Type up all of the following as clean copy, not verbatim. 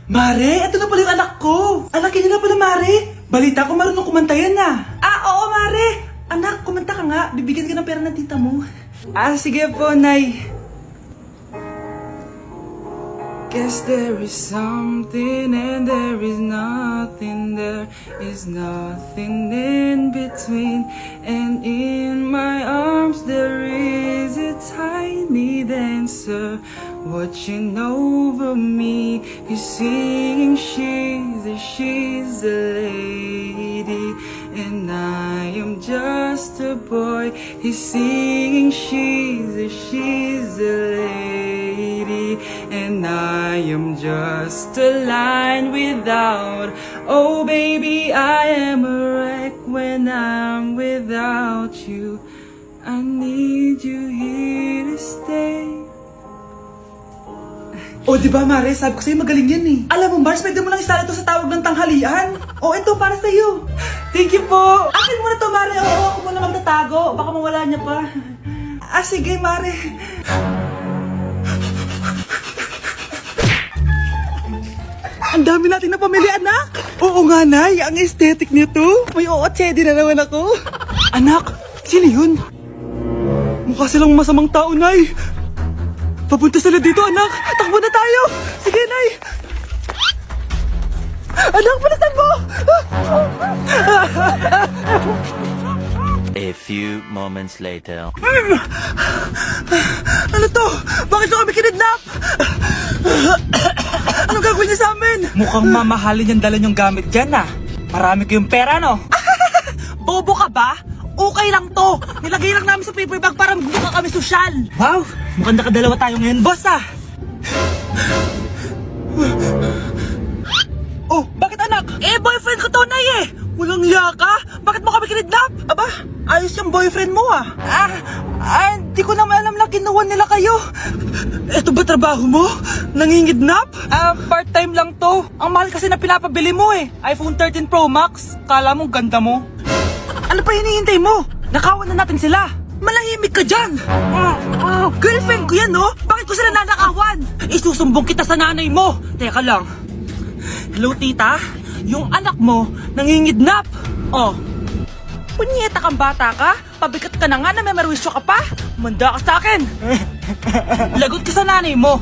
Mare, ito na pala yung anak ko. Anak niya na pala, Mare. Balita ko marunong kumanta yan na. Oo, Mare. Anak, kumanta ka nga. Bibigyan ka ng pera ng tita mo. Sige po, Nay. Guess there is something and there is nothing. There is nothing in between. And in my arms there is a tiny dancer watching over me. He's singing, she's a lady, and I am just a boy. He's singing, she's a lady, and I am just a line without. Oh baby, I am a wreck when I'm without you. I need you here to stay. O, di ba, Mare? Sabi ko sa'yo, magaling yan eh. Alam mo, Mars, pwede mo lang isala ito sa tawag ng tanghalian. O, ito, para sa'yo. Thank you po. Akin mo na to, Mare. Oo, ako muna magtatago. Baka mawala niya pa. Sige, Mare. Ang dami natin na pamili, anak. Oo nga, Nay. Ang aesthetic nito. May ootsedi na naman ako. Anak, sino yun? Mukha silang masamang tao, Nay. Papunta sila dito, anak. Takbo na tayo. Sige, Nay. Anak, palasan mo. A few moments later. Ano to? Bakit nyo kami kinidnap? Anong gagawin niya sa amin? Mukhang mamahalin yung dala nyong gamit dyan, ah. Marami kayong pera, no? Bobo ka ba? Okay lang to. Nilagay lang namin sa paper bag para mukha kami sosyal. Wow, mukhang nakadalawa tayo ngayon, boss, ah. Oh, bakit, anak? Boyfriend ko to, Nay, eh. Walang hiya ka? Bakit mo kami kinidnap? Aba, ayos yung boyfriend mo, ah. Di ko naman alam na kinuha nila kayo. Eto ba trabaho mo? Nangingidnap? Part-time lang to. Ang mahal kasi na pinapabili mo, eh. iPhone 13 Pro Max. Kala mo ganda mo. Ano pa hinihintay mo? Nakawan na natin sila. Malahimik ka dyan. Girlfriend ko yan, no? Bakit ko sila nanakawan? Isusumbong kita sa nanay mo. Teka lang. Hello, tita? Yung anak mo, nangingidnap. Oh. Punyeta kang bata ka? Pabigat ka na nga na may merwisyo ka pa? Manda ka sa akin. Lagot ka sa nanay mo.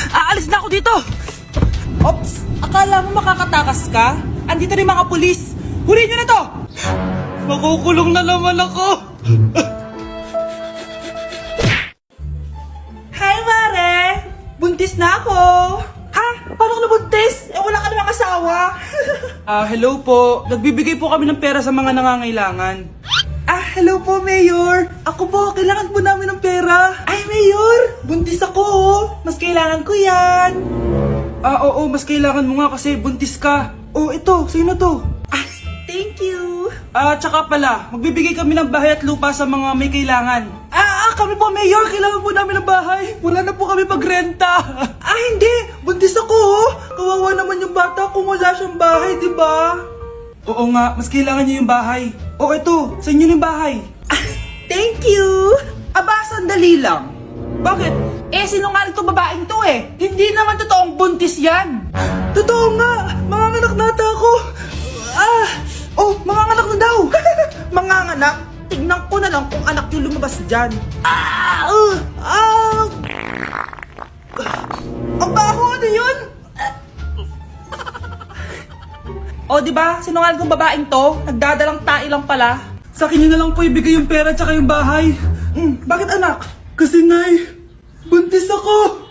Aalis na ako dito. Ops, akala mo makakatakas ka? Andito rin mga pulis. Huli nyo na to! Makukulong na naman ako. Hi, Mare! Buntis na ako. Ha? Paano ka nabuntis? Wala ka namang asawa. Hello po. Nagbibigay po kami ng pera sa mga nangangailangan. Hello po, Mayor. Ako po, kailangan po namin ng pera. Ay, Mayor! Buntis ako, oh. Mas kailangan ko yan. Oo, mas kailangan mo nga kasi buntis ka. Oh, ito, sa'yo na to. Thank you. Tsaka pala, magbibigay kami ng bahay at lupa sa mga may kailangan. Kami po, Mayor. Kailangan po namin ng bahay. Wala na po kami magrenta. Hindi. Buntis ako, oh. Kawawa naman yung bata kung wala siyang bahay, di ba? Oo nga, mas kailangan niyo yung bahay. Oh, ito. Sa inyo yung bahay. Thank you. Sandali lang. Bakit? Sinungaling tong babaeng to, eh. Hindi naman totoong buntis yan. Totoo nga. Manganganak nata ako. Manganganak na daw. Manganganak? Tignan ko na lang kung anak yung lumabas dyan. Ang baho, ano yun? Diba? Sinungaling kong babaeng to. Nagdadalang tae lang pala. Sa akin nyo na lang po ibigay yung pera tsaka yung bahay. Bakit, anak? Kasi, Nay, buntis ako.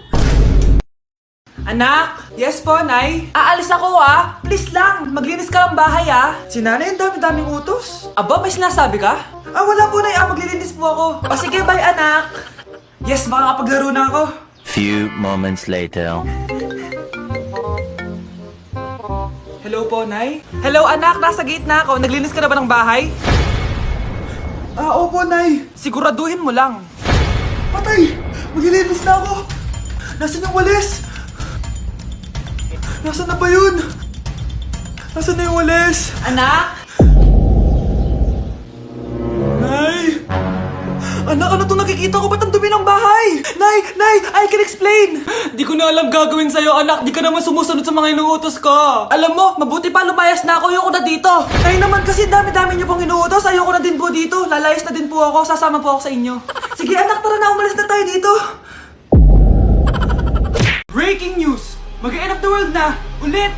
Anak? Yes po, Nay? Aalis ako, ah. Please lang, maglinis ka ng bahay, ah. Si Nanay, ang dami-daming utos. Aba, may sinasabi ka? Wala po, Nay. Maglilinis po ako. Sige, bye, anak. Yes, makakapaglaro na ako. Few moments later. Hello po, Nay? Hello, anak. Nasa gate na ako. Naglinis ka na ba ng bahay? Opo, Nay. Siguraduhin mo lang. Patay! Maglilinis na ako. Nasaan yung walis? Nasaan na ba yun? Nasaan na yung walis? Anak? Nay! Ano to nakikita ko? Ba't ang dumi ng bahay? Nay, I can explain! Di ko na alam gagawin sa'yo, anak. Di ka naman sumusunod sa mga inuutos ko. Alam mo, mabuti pa lumayas na ako. Ayoko na dito. Kayo naman kasi dami-dami niyo pong inuutos. Ayoko na din po dito. Lalayas na din po ako. Sasama po ako sa inyo. Sige anak, tara na. Umalis na tayo dito. Breaking news! Mag-end of the world na! Ulit!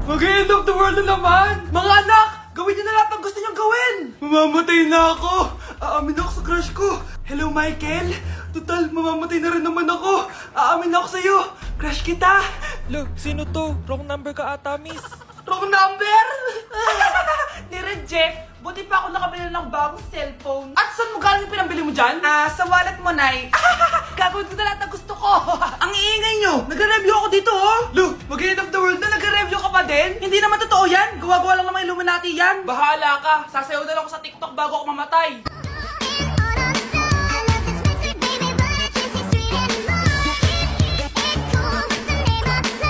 Mag-end of the world na naman! Mga anak! Gawin niyo na lahat ng gusto niyong gawin! Mamamatay na ako! Aamin ako sa crush ko! Hello, Michael! Total, mamamatay na rin naman ako! Aamin ako sa'yo! Crush kita! Lo, sino to? Wrong number ka ata, miss. Wrong number! Ni-reject! Buti pa ako nakabili ng bagong cellphone. At saan mo galing yung pinambili mo dyan? Sa wallet mo, Nay. Gagawin ko na lahat ng gusto ko. Ang iingay nyo! Nagre-review ako dito, oh! Lu, mag-end of the world na nagre-review ka pa din? Hindi naman totoo yan. Gawa-gawa lang naman Illuminati yan. Bahala ka. Sasayaw na lang ako sa TikTok bago ako mamatay.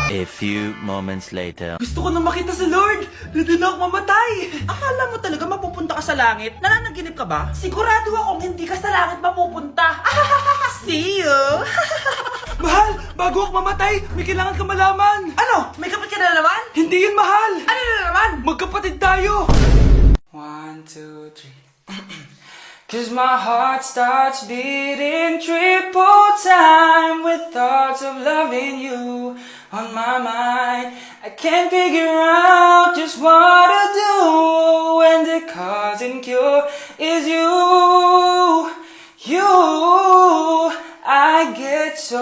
A few moments later. Gusto ko na makita si Lord! Ready na ako mamatay! Akala mo talaga mapupunta ka sa langit? Nananaginip ka ba? Sigurado akong hindi ka sa langit mapupunta! See you! Mahal! Bago ako mamatay, may kailangan ka malaman! Ano? May kapatid ka na naman? Hindi yun, mahal! Ano na naman? Magkapatid tayo! 1, 2, 3 'Cause my heart starts beating triple time with thoughts of loving you on my mind. I can't figure out just what to do when the cause and cure is you. I get so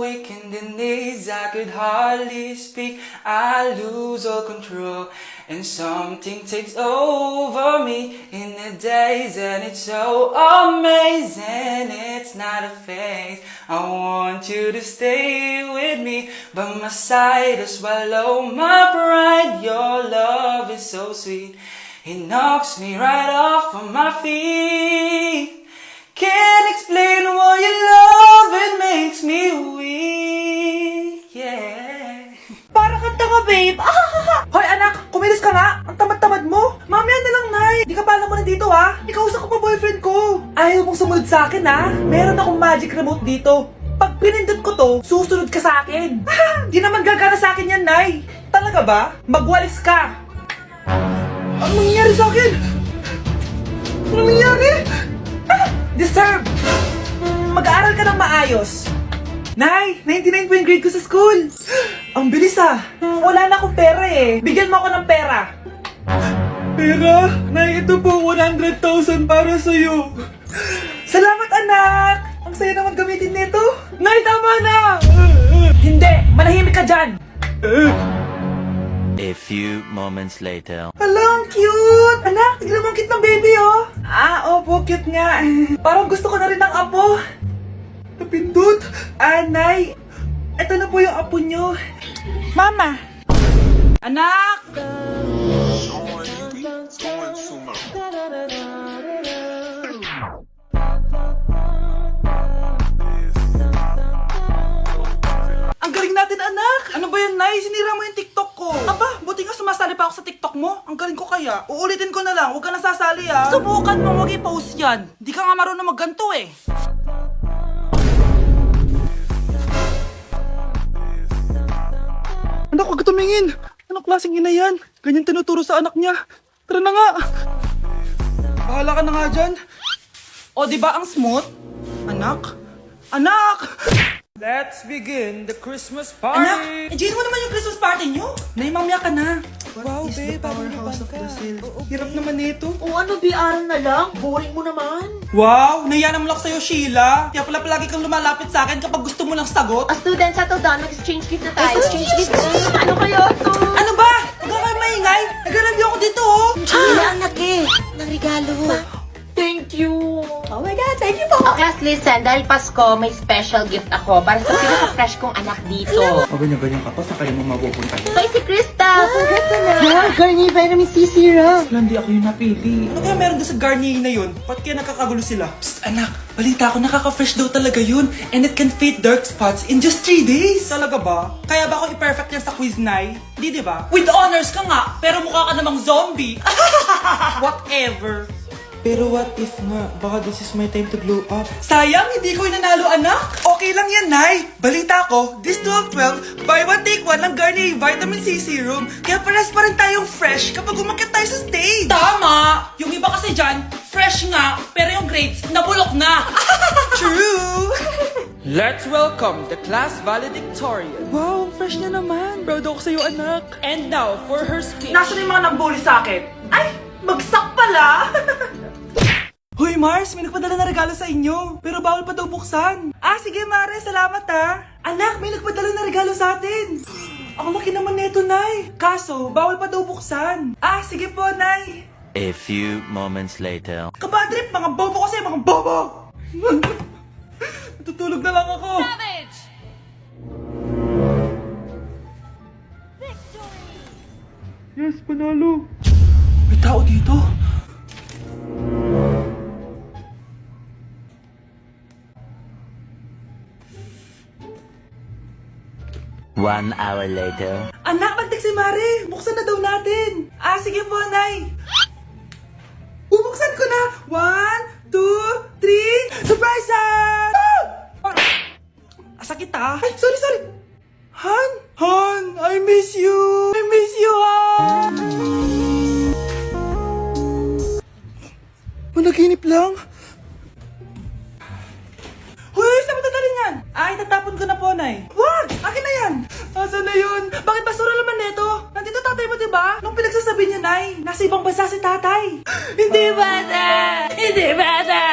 weak in the knees, I could hardly speak. I lose all control, and something takes over me in the days, and it's so amazing. It's not a phase. I want you to stay with me, but my side to swallow my pride. Your love is so sweet, it knocks me right off of my feet. Can't explain why your love, it makes me weak, yeah. Para kang tanga, babe. Hoy, anak, kumilos ka nga. Ang tamad-tamad mo. Mamaya na lang, Nay. Di ka pala mo nandito, ha? Ikausap ko pa boyfriend ko. Ayaw mong sumunod sa akin, ha? Meron akong magic remote dito. Pag pinindot ko to, susunod ka sa akin. Di naman gagana sa akin yan, Nay. Talaga ba? Magwalis ka. Ano nangyayari sa akin? Ano nangyayari? Deserve! Mag-aaral ka ng maayos. Nay, 99 po yung grade ko sa school. Ang bilis ah. Wala na akong pera eh. Bigyan mo ako ng pera. Pera? Nay, ito po 100,000 para sa'yo. Salamat anak! Ang saya naman gamitin nito. Nay, tama na! Hindi! Manahimik ka dyan! A few moments later. Hala, ang cute! Anak, tignan mo ang cute ng baby, oh! Opo, cute nga. Parang gusto ko na rin ng apo. Napindot! Nay, ito na po yung apo nyo. Mama! Anak! Ang galing natin, anak! Ano ba yan, Nay? Sinira mo yung TikTok ko. Aba, buti nga sumasali pa ako sa TikTok mo. Ang galing ko kaya. Uulitin ko na lang. Huwag ka nasasali, ah. Subukan mo, huwag i-post yan. Di ka nga marunong magganto, eh. Anak, huwag ka tumingin. Anong klaseng ina yan? Ganyan tinuturo sa anak niya. Tara na nga. Bahala ka na nga dyan. O, di ba ang smooth? Anak? Anak! Let's begin the Christmas party! Anak, enjoy mo naman yung Christmas party nyo. Naimamya ka na. Wow, What is babe, the powerhouse of parang Brazil? Oo, Hirap naman nito. O ano, BR na lang? Boring mo naman. Wow, nahiya naman ako sa'yo, Sheila. Kaya pala palagi kang lumalapit sa akin kapag gusto mo ng sagot. A student sa Todan, mag-exchange gift na tayo. Exchange gift Ano kayo to? Ano ba? Huwag ka kayo maingay. Nag-review ako dito, oh. Sheila, anak eh. Ng regalo. Thank you. Oh my God, thank you po. Okay, as listen, dahil Pasko, may special gift ako para sa pinaka-fresh kong anak dito. O ganyan-ganyan ka pa, sa kayo mo mapupunta. Ito ay si Krista. Congrats na. Yeah, Garnier Vitamin C Syrup. Wala, hindi ako yung napili. Ano kaya meron doon sa Garnier na yun? Ba't kaya nakakagulo sila? Psst, anak, balita ko nakaka-fresh daw talaga yun. And it can fade dark spots in just 3 days. Talaga ba? Kaya ba ako i-perfect yan sa quiz, Nay? Hindi, di ba? With honors ka nga, pero mukha ka namang zombie. Whatever. Pero what if nga, baka this is my time to glow up. Sayang, hindi ko inanalo, anak. Okay lang yan, Nay. Balita ko, this 12-12, buy one take one ng Garnier Vitamin C Serum. Kaya pares pa rin tayong fresh kapag umakyat tayo sa stage. Tama! Yung iba kasi dyan, fresh nga, pero yung grades, nabulok na. True! Let's welcome the class valedictorian. Wow, fresh na naman. Proud ako sa'yo, anak. And now, for her speech. Nasaan yung mga nag-bully sa akin? Ay, bagsak pala! Hoy Mars, may nagpadala na regalo sa inyo. Pero bawal pa daw buksan. Ah, sige Mare, salamat ha. Anak, may nagpadala na regalo sa atin. Ang laki naman neto, Nay. Kaso, bawal pa daw buksan. Ah, sige po, Nay. A few moments later. Kabadrip, mga bobo kasi, mga bobo! Tutulog na lang ako. Yes, panalo. May tao dito. One hour later. Anak, nagtik si Mare. Buksan na daw natin. Ah, sige po, Nay. Bubuksan ko na. 1, 2, 3. Surprise! Sakit ah. Ay, sorry. Han? Han, I miss you. I miss you, Han. Managinip lang. Hoy, saan mo dadalhin yan? Ay, tatapon ko na po, Nay. Wag! Akin na yan! Asan na yun? Bakit basura naman neto? Nandito tatay mo, diba? Nung pinagsasabi niya, Nay, nasa ibang bansa si tatay. Hindi bata! Hindi bata!